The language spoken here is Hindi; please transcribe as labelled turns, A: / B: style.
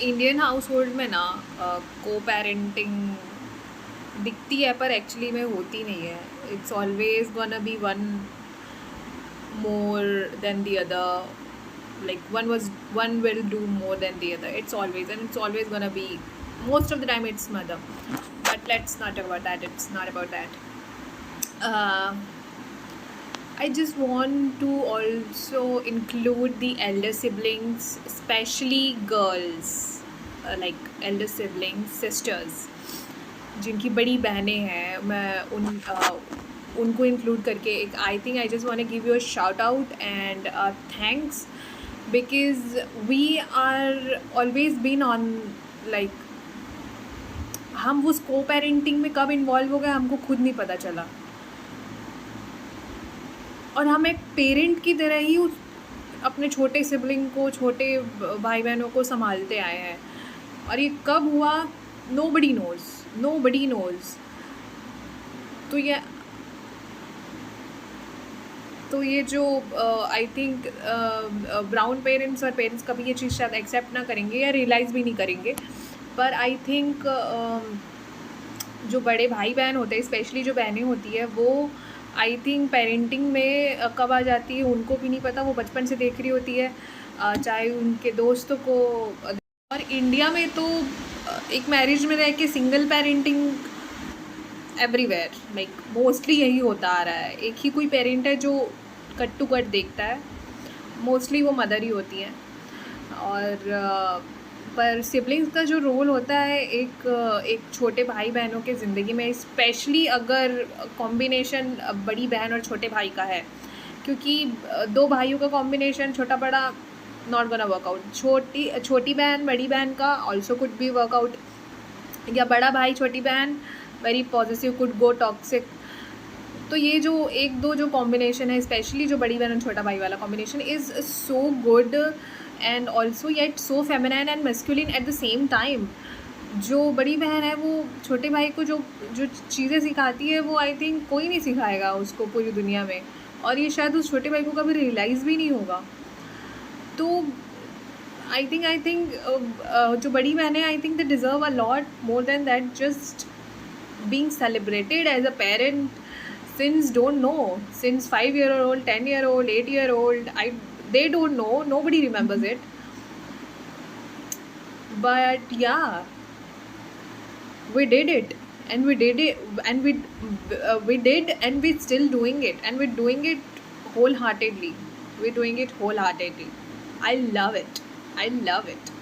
A: इंडियन हाउस होल्ड में ना को पेरेंटिंग दिखती है पर एक्चुअली में होती नहीं है. It's always gonna be one more than the other, like one will do more than the other. It's always gonna be, most of the time it's mother. But let's not talk about that. It's not about that. I just want to also include the elder siblings, especially girls, like elder siblings, sisters, जिनकी बड़ी बहनें हैं. मैं उनको इंक्लूड करके एक I think I just want to give you a shout out and thanks, because we are always been on, like हम उस को पेरेंटिंग में कब इन्वॉल्व हो गए हमको खुद नहीं पता चला, और हम एक पेरेंट की तरह ही उस अपने छोटे सिबलिंग को, छोटे भाई बहनों को संभालते आए हैं. और ये कब हुआ, nobody knows. तो ये जो आई थिंक ब्राउन पेरेंट्स और पेरेंट्स कभी ये चीज़ शायद एक्सेप्ट ना करेंगे या रियलाइज़ भी नहीं करेंगे. पर आई थिंक जो बड़े भाई बहन होते हैं, स्पेशली जो बहनें होती है, वो आई थिंक पेरेंटिंग में कब आ जाती है उनको भी नहीं पता. वो बचपन से देख रही होती है, चाहे उनके दोस्तों को. और इंडिया में तो एक मैरिज में रह के single parenting everywhere, like mostly यही होता आ रहा है. एक ही कोई पेरेंट है जो कट टू कट देखता है, मोस्टली वो मदर ही होती हैं. और पर सिबलिंग्स का जो रोल होता है एक छोटे भाई बहनों के ज़िंदगी में, स्पेशली अगर कॉम्बिनेशन बड़ी बहन और छोटे भाई का है, क्योंकि दो भाइयों का कॉम्बिनेशन छोटा बड़ा नॉट गोना वर्कआउट. छोटी बहन बड़ी बहन का ऑल्सो कुड बी वर्कआउट, या बड़ा भाई छोटी बहन very positive could go toxic. तो ये जो एक दो जो कॉम्बिनेशन है, स्पेशली जो बड़ी बहन और छोटा भाई वाला combination, is so good and also yet so feminine and masculine at the same time. जो बड़ी बहन है वो छोटे भाई को जो चीज़ें सिखाती है, वो आई थिंक कोई नहीं सिखाएगा उसको पूरी दुनिया में, और ये शायद उस छोटे भाई को कभी रियलाइज़ भी नहीं होगा. तो आई थिंक जो बड़ी बहन है, I think they deserve a lot more than that just being celebrated as a parent since don't know, since 5-year-old, 10-year-old, 8-year-old. They don't know, nobody remembers it. But yeah, we did it, and we did it, and we did, and we're still doing it, and we're doing it wholeheartedly. I love it.